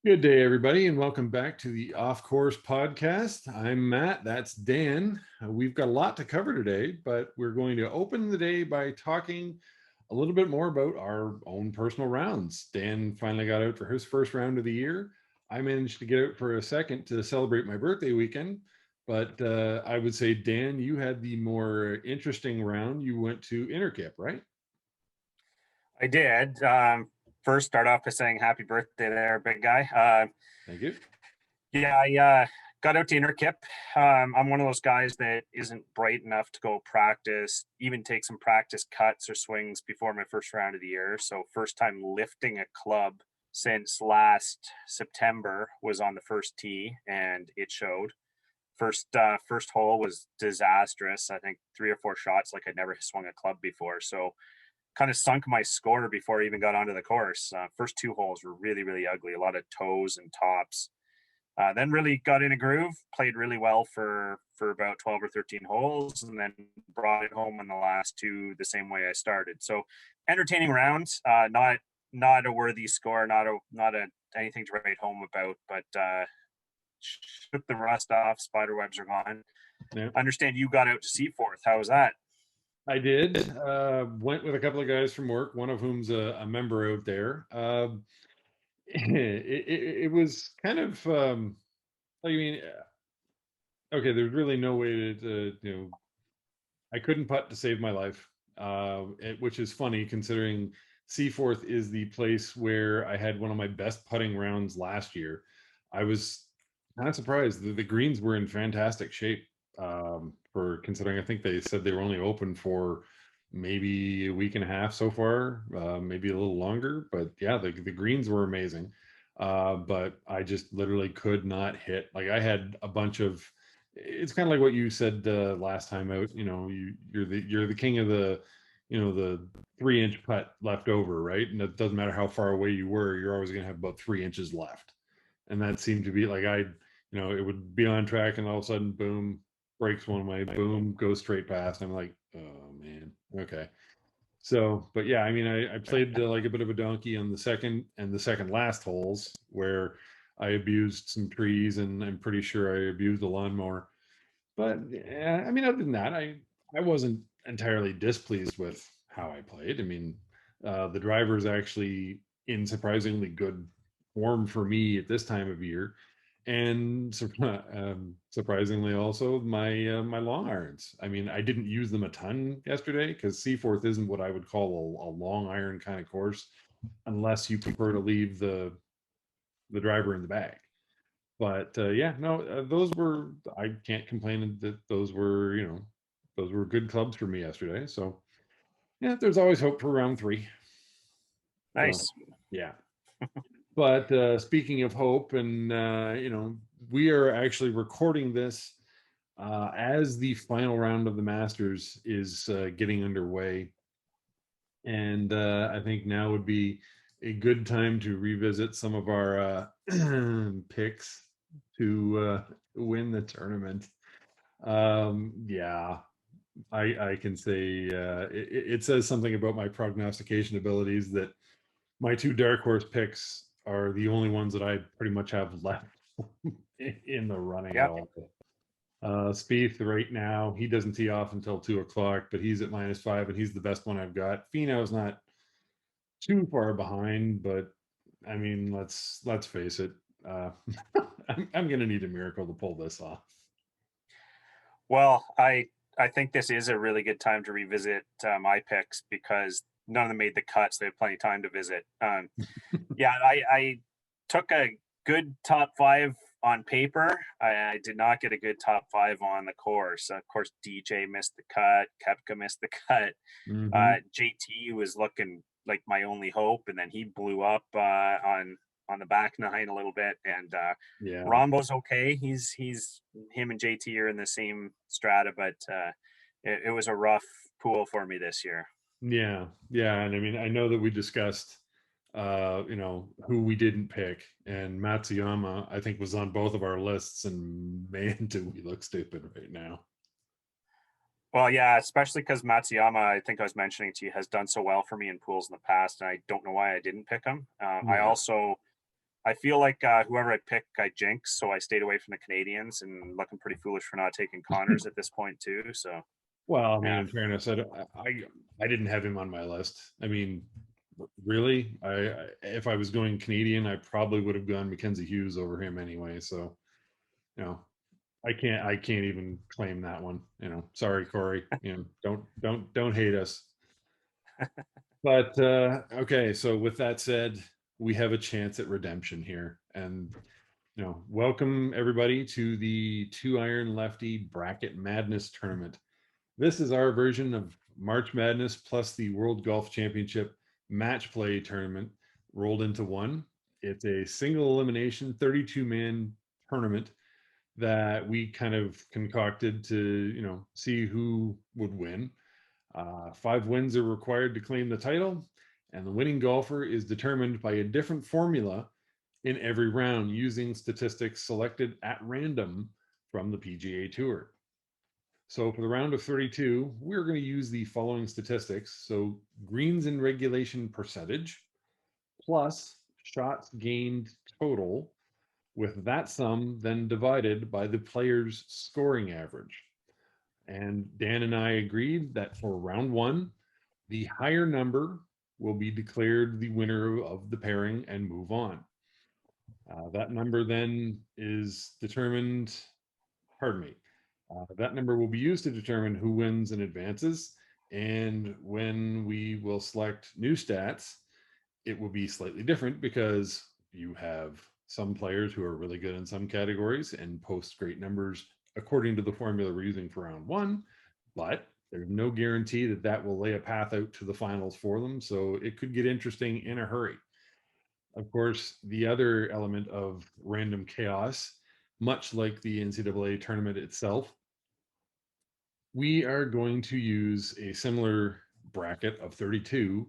Good day, everybody, and welcome back to the Off Course podcast. I'm Matt. That's Dan. We've got a lot to cover today, but we're going to open the day by talking a little bit more about our own personal rounds. Dan finally got out for his first round of the year. I managed to get out for a second to celebrate my birthday weekend, but I would say, Dan, you had the more interesting round. You went to Innerkip, right? I did. First, start off by saying happy birthday there, big guy. Thank you. Yeah, I got out to Innerkip. I'm one of those guys that isn't bright enough to go practice, even take some practice cuts or swings before my first round of the year. So first time lifting a club since last September was on the first tee, and it showed. First hole was disastrous. I think 3 or 4 shots like I'd never swung a club before. So kind of sunk my score before I even got onto the course. First 2 holes were really, really ugly, a lot of toes and tops. Then really got in a groove, played really well for about 12 or 13 holes, and then brought it home in the last 2 the same way I started. So entertaining rounds, not a worthy score, not a anything to write home about, but shook the rust off. Spider webs are gone. Yeah. I understand you got out to Seaforth. How was that? I did. Went with a couple of guys from work, one of whom's a member out there. It was kind of, I mean, okay, there's really no way to I couldn't putt to save my life, which is funny considering Seaforth is the place where I had one of my best putting rounds last year. I was not surprised. The greens were in fantastic shape, for considering I think they said they were only open for maybe a week and a half so far, maybe a little longer. But yeah, the greens were amazing. But I just literally could not hit. Like I had a bunch of. It's kind of like what you said last time out. You're the king of the 3-inch putt left over, right? And it doesn't matter how far away you were, you're always going to have about 3 inches left. And that seemed to be like it would be on track, and all of a sudden, boom, breaks one way, boom, goes straight past. I'm like, oh man, okay. So, but yeah, I mean, I played like a bit of a donkey on the second and the second last holes where I abused some trees, and I'm pretty sure I abused the lawnmower. But yeah, I mean, other than that, I wasn't entirely displeased with how I played. I mean, the driver's actually in surprisingly good form for me at this time of year, and surprisingly also my long irons. I mean, I didn't use them a ton yesterday because Seaforth isn't what I would call a long iron kind of course, unless you prefer to leave the driver in the bag. But yeah, no, those were, I can't complain that those were good clubs for me yesterday. So yeah, there's always hope for round 3. Nice. So, yeah. But speaking of hope, and we are actually recording this as the final round of the Masters is getting underway, and I think now would be a good time to revisit some of our picks to win the tournament. Yeah, I can say it says something about my prognostication abilities that my 2 dark horse picks are the only ones that I pretty much have left in the running at all. Spieth right now, he doesn't tee off until 2 o'clock, but he's at -5, and he's the best one I've got. Finau's not too far behind, but I mean, let's face it. I'm going to need a miracle to pull this off. Well, I think this is a really good time to revisit my picks because none of them made the cuts. They have plenty of time to visit. Yeah, I took a good top 5 on paper. I did not get a good top 5 on the course. Of course, DJ missed the cut. Koepka missed the cut. JT was looking like my only hope, and then he blew up on the back 9 a little bit. And Yeah, Rombo's okay. He's him and JT are in the same strata, but it was a rough pool for me this year. yeah, and I mean, I know that we discussed who we didn't pick, and Matsuyama I think was on both of our lists, and man, do we look stupid right now. Well, yeah, especially because Matsuyama, I think I was mentioning to you, has done so well for me in pools in the past, and I don't know why I didn't pick him. Yeah. I feel like whoever I pick, I jinx. So I stayed away from the Canadians and looking pretty foolish for not taking Connors at this point too. So Well, I mean, yeah, in fairness, I didn't have him on my list. I mean, really, if I was going Canadian, I probably would have gone Mackenzie Hughes over him anyway. So, you know, I can't even claim that one. You know, sorry, Corey. You know, don't hate us. But okay, so with that said, we have a chance at redemption here, and welcome everybody to the Two Iron Lefty Bracket Madness tournament. This is our version of March Madness plus the World Golf Championship match play tournament rolled into one. It's a single elimination 32-man tournament that we kind of concocted to, see who would win. 5 wins are required to claim the title, and the winning golfer is determined by a different formula in every round using statistics selected at random from the PGA Tour. So for the round of 32, we're going to use the following statistics. So greens in regulation percentage plus shots gained total, with that sum then divided by the player's scoring average. And Dan and I agreed that for round 1, the higher number will be declared the winner of the pairing and move on. That number then is determined, pardon me, that number will be used to determine who wins and advances. And when we will select new stats, it will be slightly different because you have some players who are really good in some categories and post great numbers according to the formula we're using for round 1, but there's no guarantee that that will lay a path out to the finals for them. So it could get interesting in a hurry. Of course, the other element of random chaos, much like the NCAA tournament itself, we are going to use a similar bracket of 32,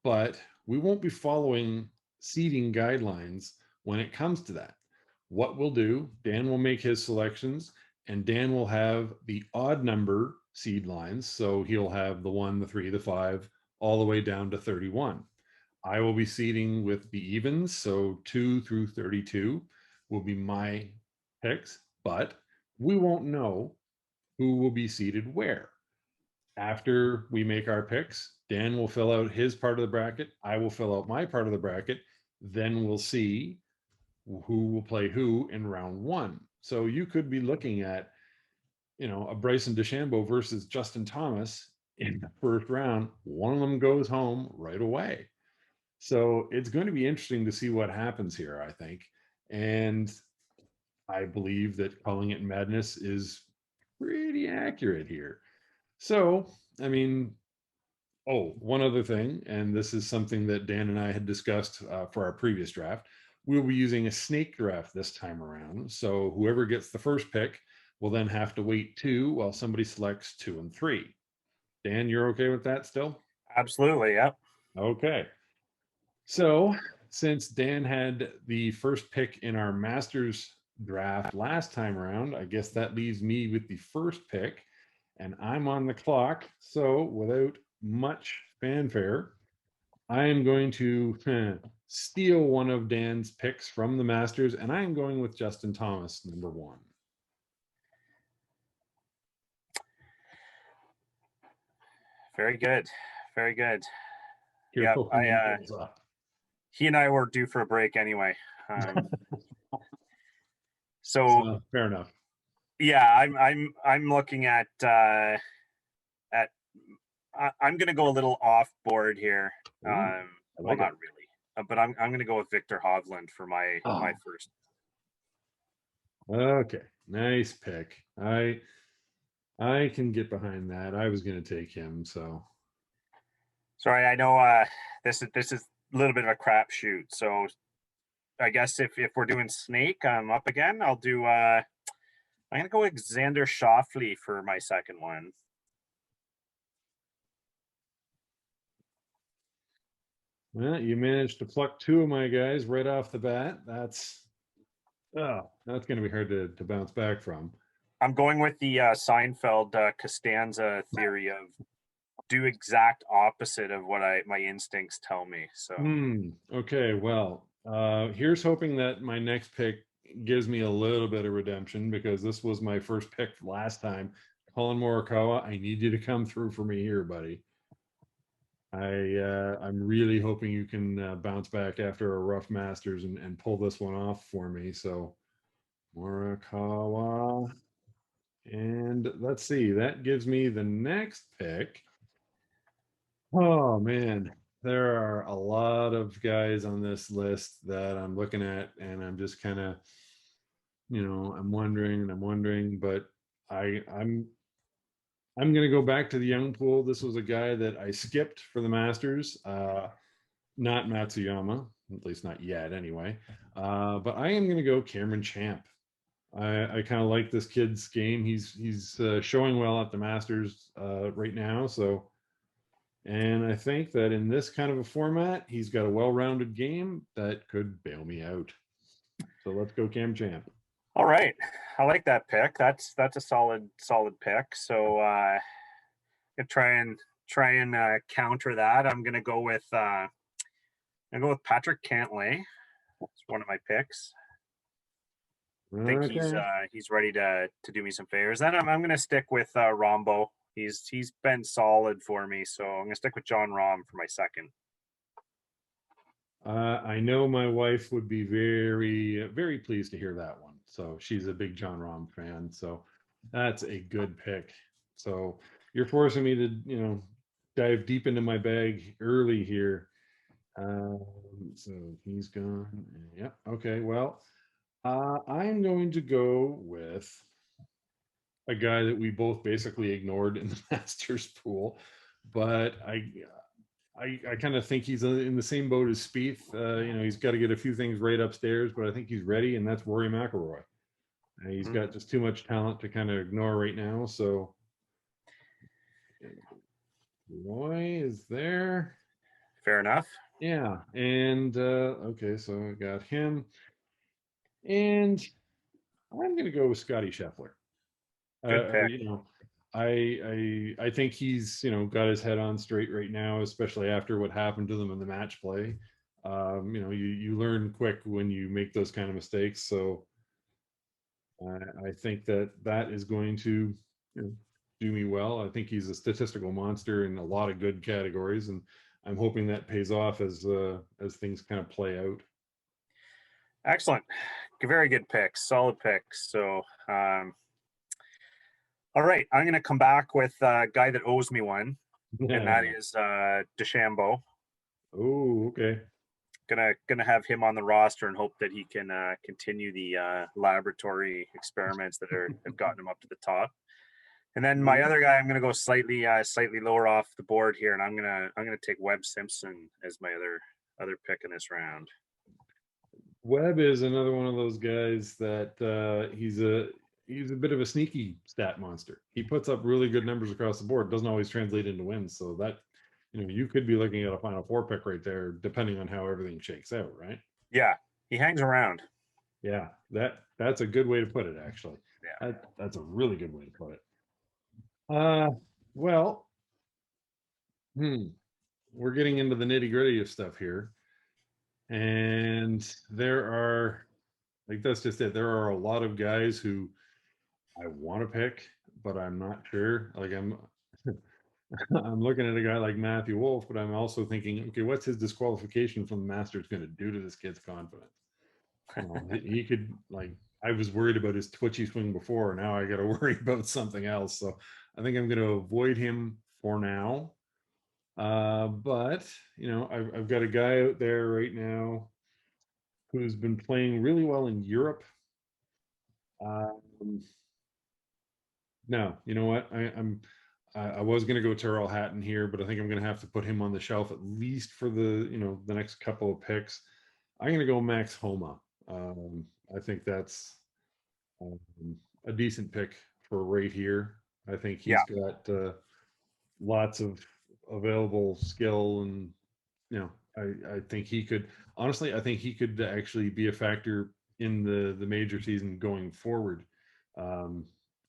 but we won't be following seeding guidelines when it comes to that. What we'll do, Dan will make his selections, and Dan will have the odd number seed lines. So he'll have the 1, the 3, the 5, all the way down to 31. I will be seeding with the evens. So 2 through 32 will be my picks, but we won't know who will be seated where. After we make our picks, Dan will fill out his part of the bracket. I will fill out my part of the bracket. Then we'll see who will play who in round 1. So you could be looking at, a Bryson DeChambeau versus Justin Thomas in the first round. One of them goes home right away. So it's going to be interesting to see what happens here, I think. And I believe that calling it madness is pretty accurate here. So, I mean, one other thing, and this is something that Dan and I had discussed for our previous draft. We'll be using a snake draft this time around. So whoever gets the first pick will then have to wait 2 while somebody selects 2 and 3. Dan, you're okay with that still? absolutely, yep. Okay. So since Dan had the first pick in our Masters draft last time around, I guess that leaves me with the first pick, and I'm on the clock. So without much fanfare, I am going to steal one of Dan's picks from the Masters, and I am going with Justin Thomas, number 1. Very good, very good. Here, Yep, he and I were due for a break anyway. So fair enough. yeah, I'm looking at I'm going to go a little off board here. Ooh, Well, not really, but I'm going to go with Victor Hovland for my first. Okay, nice pick. I can get behind that. I was going to take him, so. Sorry, I know this is a little bit of a crapshoot. So I guess if we're doing snake, I'm up again. I'll do. I'm going to go with Xander Schauffele for my second one. Well, you managed to pluck 2 of my guys right off the bat. That's going to be hard to bounce back from. I'm going with the Seinfeld Costanza theory of do exact opposite of what my instincts tell me. So Okay, well, Here's hoping that my next pick gives me a little bit of redemption, because this was my first pick last time. Colin Morikawa, I need you to come through for me here, buddy. I'm really hoping you can bounce back after a rough Masters and pull this one off for me. So Morikawa, and let's see, that gives me the next pick. Oh man, there are a lot of guys on this list that I'm looking at, and I'm just kind of, I'm wondering and I'm wondering, but I'm going to go back to the young pool. This was a guy that I skipped for the Masters, not Matsuyama, at least not yet anyway. But I am going to go Cameron Champ. I kind of like this kid's game. He's showing well at the Masters right now. So, and I think that in this kind of a format, he's got a well-rounded game that could bail me out. So let's go Cam Champ. All right, I like that pick. That's a solid pick. So I try and counter that. I'm gonna go with Patrick Cantlay. It's one of my picks. I think he's ready to do me some favors. Then I'm gonna stick with Rombo. He's been solid for me, so I'm gonna stick with John Rahm for my second. I know my wife would be very, very pleased to hear that one. So she's a big John Rahm fan. So that's a good pick. So you're forcing me to, dive deep into my bag early here. So he's gone. Yeah. Okay. Well, I'm going to go with a guy that we both basically ignored in the Masters pool, but I kind of think he's in the same boat as Spieth. He's got to get a few things right upstairs, but I think he's ready, and that's Rory McIlroy. He's got just too much talent to kind of ignore right now. So Roy is there. Fair enough. Yeah, and okay, so I got him, and I'm going to go with Scotty Scheffler. Good pick. I think he's got his head on straight right now, especially after what happened to them in the match play. You learn quick when you make those kind of mistakes. So I think that is going to do me well. I think he's a statistical monster in a lot of good categories, and I'm hoping that pays off as things kind of play out. Excellent. Very good picks. Solid picks. So all right, I'm going to come back with a guy that owes me one, and that is DeChambeau. Oh, okay. Gonna have him on the roster and hope that he can continue the laboratory experiments that have gotten him up to the top. And then my other guy, I'm gonna go slightly lower off the board here, and I'm gonna take Webb Simpson as my other pick in this round. Webb is another one of those guys that he's a bit of a sneaky stat monster. He puts up really good numbers across the board. Doesn't always translate into wins. So that, you could be looking at a Final Four pick right there, depending on how everything shakes out, right? Yeah, he hangs around. Yeah, that's a good way to put it, actually. Yeah, that's a really good way to put it. Well, we're getting into the nitty gritty of stuff here, and there are, that's just it. There are a lot of guys who I want to pick, but I'm not sure. I'm looking at a guy like Matthew Wolff, but I'm also thinking, okay, what's his disqualification from the Masters going to do to this kid's confidence? He could, I was worried about his twitchy swing before. Now I got to worry about something else. So I think I'm going to avoid him for now. But I've got a guy out there right now who's been playing really well in Europe. No, you know what? I was going to go Tyrrell Hatton here, but I think I'm going to have to put him on the shelf at least for the next couple of picks. I'm going to go Max Homa. I think that's a decent pick for right here. I think he's got lots of available skill, and I think he could, honestly, I think he could actually be a factor in the major season going forward.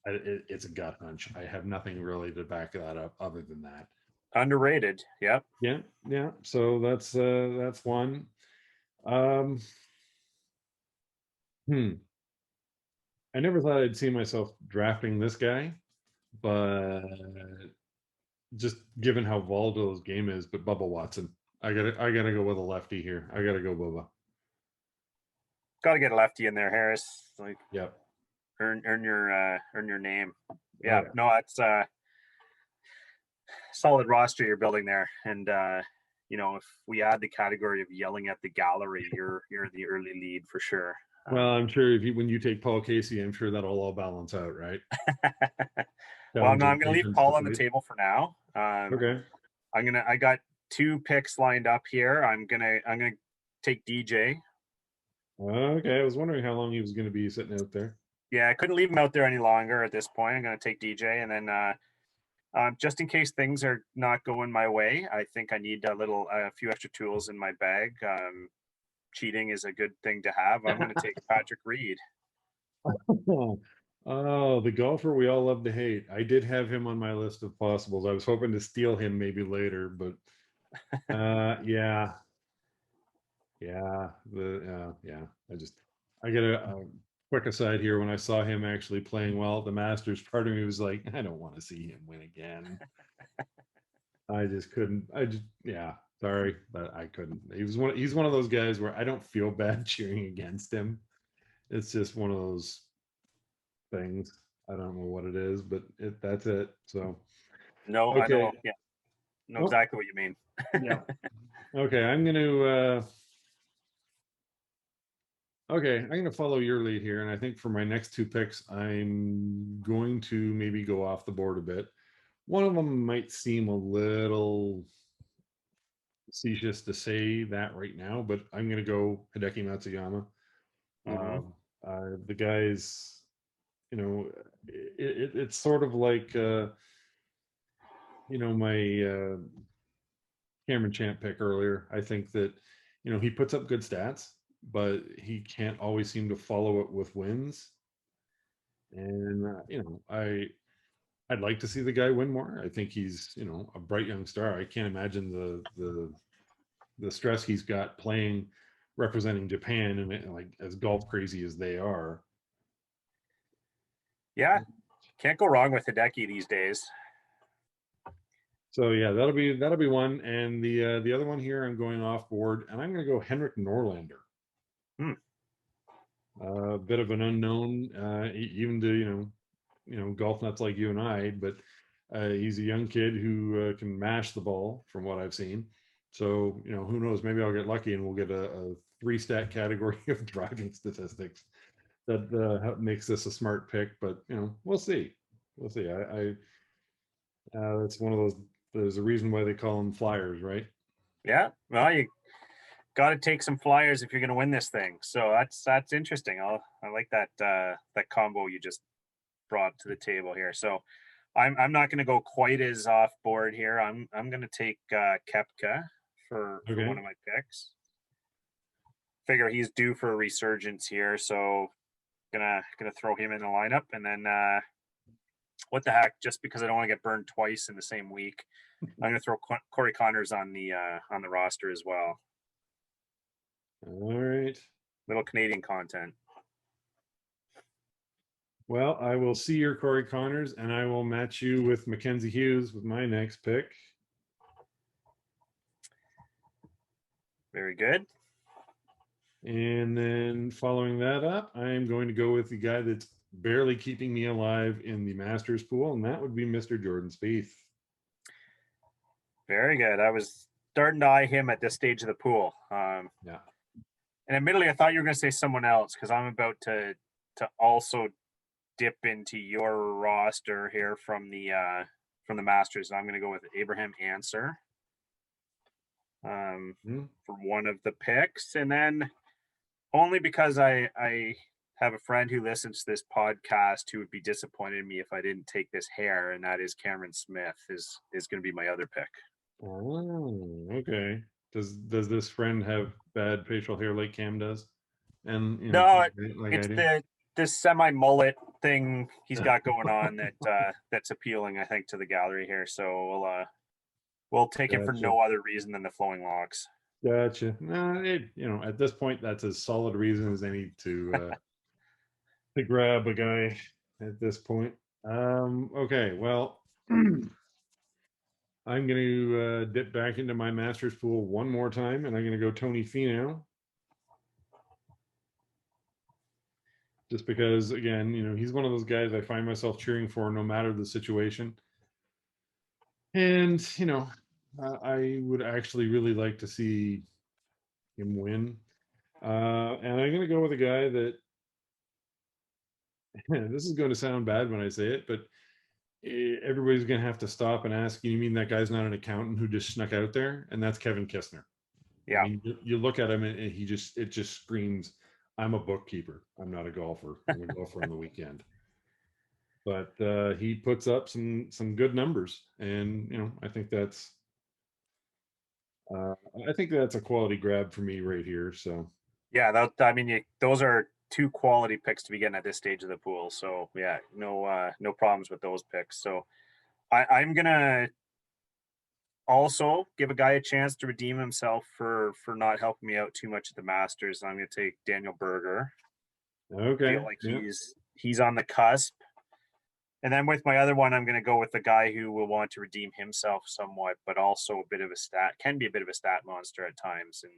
It's a gut hunch. I have nothing really to back that up other than that. Underrated. Yep. Yeah. So that's one. Um, hmm. I never thought I'd see myself drafting this guy, but just given how volatile his game is, but Bubba Watson. I gotta go with a lefty here. I gotta go Bubba. Got to get a lefty in there, Harris. Like Yep. earn your name. Oh Yeah, yeah. no, that's solid roster you're building there. And if we add the category of yelling at the gallery, you're the early lead for sure. Well, I'm sure when you take Paul Casey, I'm sure that'll all balance out, right? Well, no, Challenging I'm going to leave patrons to Paul on the fight. table for now. Okay. I got two picks lined up here. I'm gonna take DJ. Okay. I was wondering how long he was going to be sitting out there. Yeah, I couldn't leave him out there any longer at this point. I'm gonna take DJ, and then just in case things are not going my way, I think I need a few extra tools in my bag. Cheating is a good thing to have. I'm going to take Patrick Reed. Oh, the golfer we all love to hate. I did have him on my list of possibles. I was hoping to steal him maybe later, but yeah, yeah. I get a quick aside here. When I saw him actually playing well at the Masters, part of me was like, I don't want to see him win again. I just couldn't. Yeah, sorry, but I couldn't. He's one of those guys where I don't feel bad cheering against him. It's just one of those things. I don't know what it is, but that's it. So No, I okay. know. Yeah, know Oh, exactly what you mean. yeah. Okay, I'm gonna follow your lead here, and I think for my next two picks, I'm going to maybe go off the board a bit. One of them might seem a little facetious to say that right now, but I'm gonna go Hideki Matsuyama. Mm-hmm. The guy's, it's sort of like my Cameron Champ pick earlier. I think that he puts up good stats, but he can't always seem to follow it with wins. And I'd like to see the guy win more. I think he's a bright young star. I can't imagine the stress he's got playing representing Japan and like as golf crazy as they are. Yeah, can't go wrong with Hideki these days. So yeah, that'll be one. And the other one here, I'm going off board, and I'm going to go Henrik Norlander. Hmm. A bit of an unknown, even to golf nuts like you and I, but he's a young kid who can mash the ball, from what I've seen. So who knows? Maybe I'll get lucky and we'll get a three-stat category of driving statistics that makes this a smart pick. But we'll see. We'll see. It's one of those. There's a reason why they call them flyers, right? Yeah, well, you got to take some flyers if you're going to win this thing. So that's interesting. I like that combo you just brought to the table here. So I'm not going to go quite as off board here. I'm going to take Koepka for one Okay. of my picks. Figure he's due for a resurgence here, so gonna throw him in the lineup, and then what the heck? Just because I don't want to get burned twice in the same week, I'm gonna throw Corey Connors on the roster as well. All right. Little Canadian content. Well, I will see your Corey Connors, and I will match you with Mackenzie Hughes with my next pick. Very good. And then following that up, I'm going to go with the guy that's barely keeping me alive in the Masters pool, and that would be Mr. Jordan Spieth. Very good. I was starting to eye him at this stage of the pool. Yeah. And admittedly, I thought you were going to say someone else because I'm about to also dip into your roster here from the Masters. I'm going to go with Abraham Answer for one of the picks, and then only because I have a friend who listens to this podcast who would be disappointed in me if I didn't take this hair, and that is Cameron Smith is going to be my other pick. Oh, okay. Does this friend have bad facial hair like Cam does? And No, like it's I do. the semi mullet thing he's got going on that's appealing, I think, to the gallery here. So we'll take it for Gotcha. no other reason than the flowing locks. Gotcha. No, at this point, that's as solid reason as any to grab a guy at this point. Okay, well, I'm going to dip back into my Masters pool one more time, and I'm going to go Tony Finau. Just because, again, he's one of those guys I find myself cheering for no matter the situation. And, I would actually really like to see him win. And I'm going to go with a guy that, this is going to sound bad when I say it, but everybody's going to have to stop and ask, you mean that guy's not an accountant who just snuck out there? And that's Kevin Kestner. Yeah. I mean, you look at him and it just screams, I'm a bookkeeper. I'm not a golfer. I'm a golfer on the weekend. But he puts up some good numbers, and I think that's a quality grab for me right here. So Yeah, those are two quality picks to be getting at this stage of the pool. So yeah, no problems with those picks. So I'm gonna also give a guy a chance to redeem himself for not helping me out too much at the Masters. I'm gonna take Daniel Berger. okay, Feel like yeah. he's on the cusp. And then with my other one, I'm going to go with the guy who will want to redeem himself somewhat, but also a bit of a can be a bit of a stat monster at times, and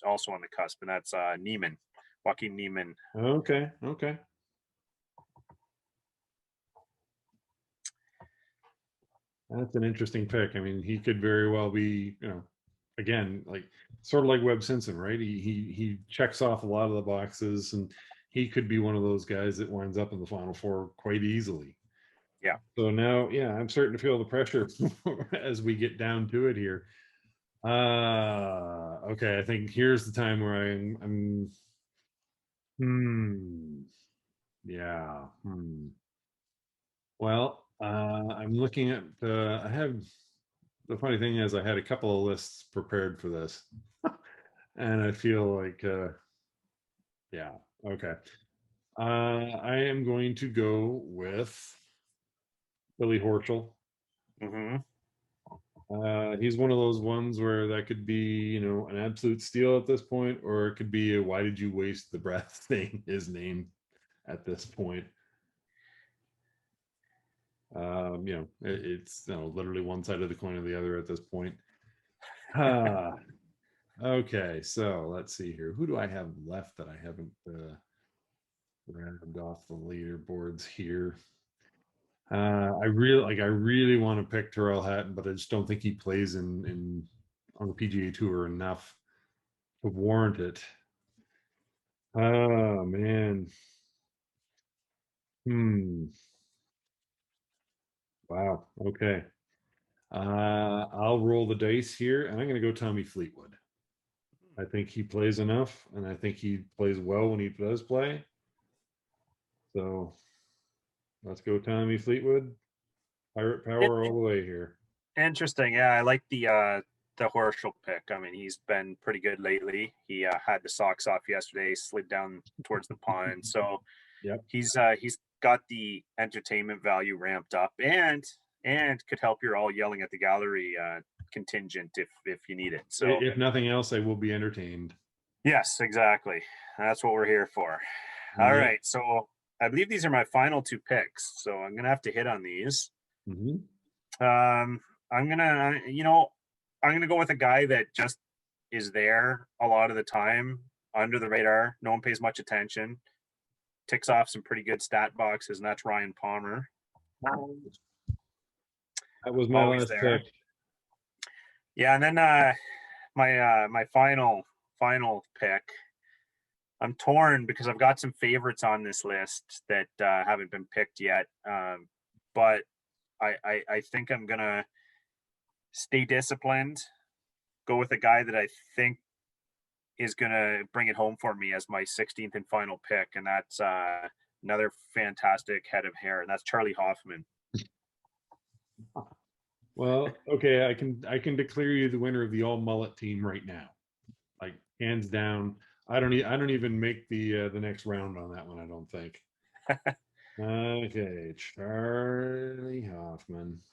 also on the cusp. And that's Neiman, Joaquin Neiman. Okay. That's an interesting pick. I mean, he could very well be, again, like sort of like Webb Simpson, right? He checks off a lot of the boxes, and he could be one of those guys that winds up in the Final Four quite easily. Yeah. So now, yeah, I'm starting to feel the pressure as we get down to it here. Okay, I think here's the time where I'm yeah. Well, I'm looking at I have the funny thing is I had a couple of lists prepared for this. And I feel like yeah, okay. I am going to go with Billy Horschel. Mm-hmm. He's one of those ones where that could be, an absolute steal at this point, or it could be a why did you waste the breath saying his name at this point. It's literally one side of the coin or the other at this point. Okay, so let's see here. Who do I have left that I haven't grabbed off the leaderboards here? I really want to pick Terrell Hatton, but I just don't think he plays in on the PGA Tour enough to warrant it. Oh man. Wow. Okay. I'll roll the dice here, and I'm going to go Tommy Fleetwood. I think he plays enough, and I think he plays well when he does play. So let's go Tommy Fleetwood. Pirate power all the way here. Interesting. Yeah, I like the Horschel pick. I mean, he's been pretty good lately. He had the socks off yesterday, slid down towards the pond. So Yep. he's got the entertainment value ramped up, and could help your all yelling at the gallery contingent if you need it. So if nothing else, I will be entertained. Yes, exactly. That's what we're here for. All right. So I believe these are my final two picks. So I'm gonna have to hit on these. Mm-hmm. I'm gonna go with a guy that just is there a lot of the time, under the radar. No one pays much attention. Ticks off some pretty good stat boxes, and that's Ryan Palmer. That was my last pick. Yeah, and then my final pick. I'm torn because I've got some favorites on this list that haven't been picked yet. But I think I'm gonna stay disciplined, go with a guy that I think is gonna bring it home for me as my 16th and final pick, and that's another fantastic head of hair, and that's Charlie Hoffman. Well, okay, I can declare you the winner of the all mullet team right now, like hands down. I don't even make the next round on that one. I don't think. Okay, Charlie Hoffman.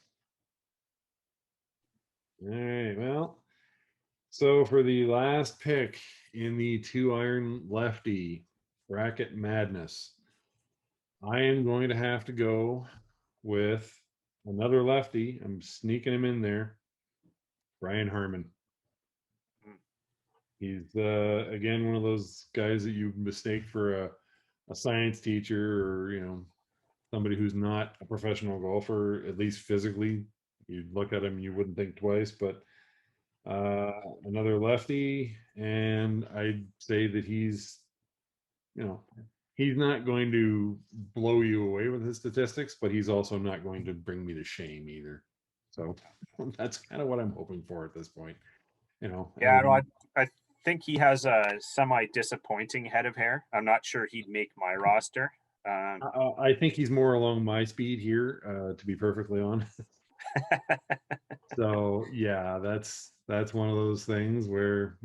All right, well, So for the last pick in the 2 Iron Lefty Bracket Madness, I am going to have to go with another lefty. I'm sneaking him in there. Brian Harmon. He's again one of those guys that you mistake for a science teacher, or somebody who's not a professional golfer, at least physically. You'd look at him, you wouldn't think twice. But another lefty, and I'd say that he's you know he's not going to blow you away with his statistics, but he's also not going to bring me to shame either. So that's kind of what I'm hoping for at this point. Yeah, no, I think he has a semi-disappointing head of hair. I'm not sure he'd make my roster. I think he's more along my speed here, to be perfectly honest. So yeah, that's one of those things where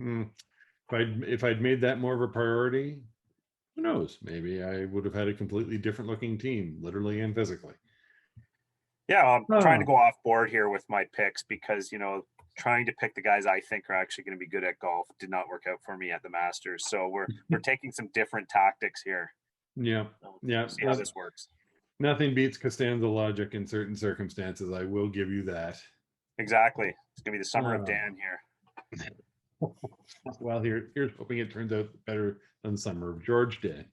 if I'd made that more of a priority, who knows? Maybe I would have had a completely different looking team, literally and physically. Yeah, I'm trying to Oh. go off board here with my picks because, trying to pick the guys I think are actually going to be good at golf did not work out for me at the Masters. So we're taking some different tactics here. Yeah, yeah. See how this works. Nothing beats Costanza logic in certain circumstances. I will give you that. Exactly. It's going to be the summer of Dan here. Well, here's hoping it turns out better than Summer of George did.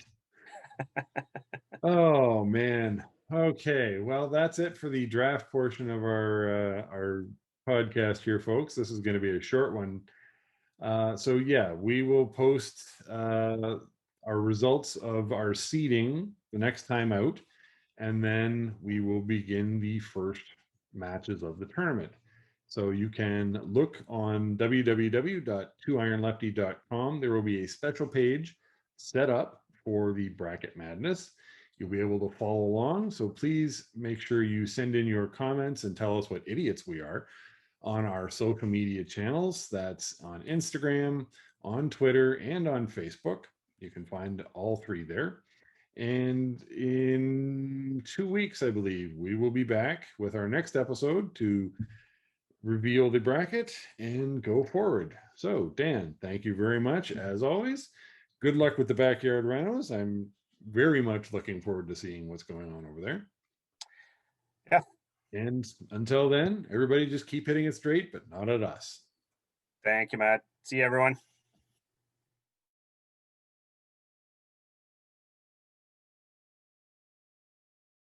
Oh man. Okay. Well, that's it for the draft portion of our podcast here, folks. This is going to be a short one. So yeah, we will post our results of our seeding the next time out, and then we will begin the first matches of the tournament. So you can look on www.2ironlefty.com. There will be a special page set up for the Bracket Madness. You'll be able to follow along. So please make sure you send in your comments and tell us what idiots we are on our social media channels. That's on Instagram, on Twitter, and on Facebook. You can find all three there. And in 2 weeks, I believe, we will be back with our next episode to reveal the bracket and go forward. So, Dan, thank you very much, as always. Good luck with the backyard renos. I'm very much looking forward to seeing what's going on over there. Yeah. And until then, everybody just keep hitting it straight, but not at us. Thank you, Matt. See you, everyone.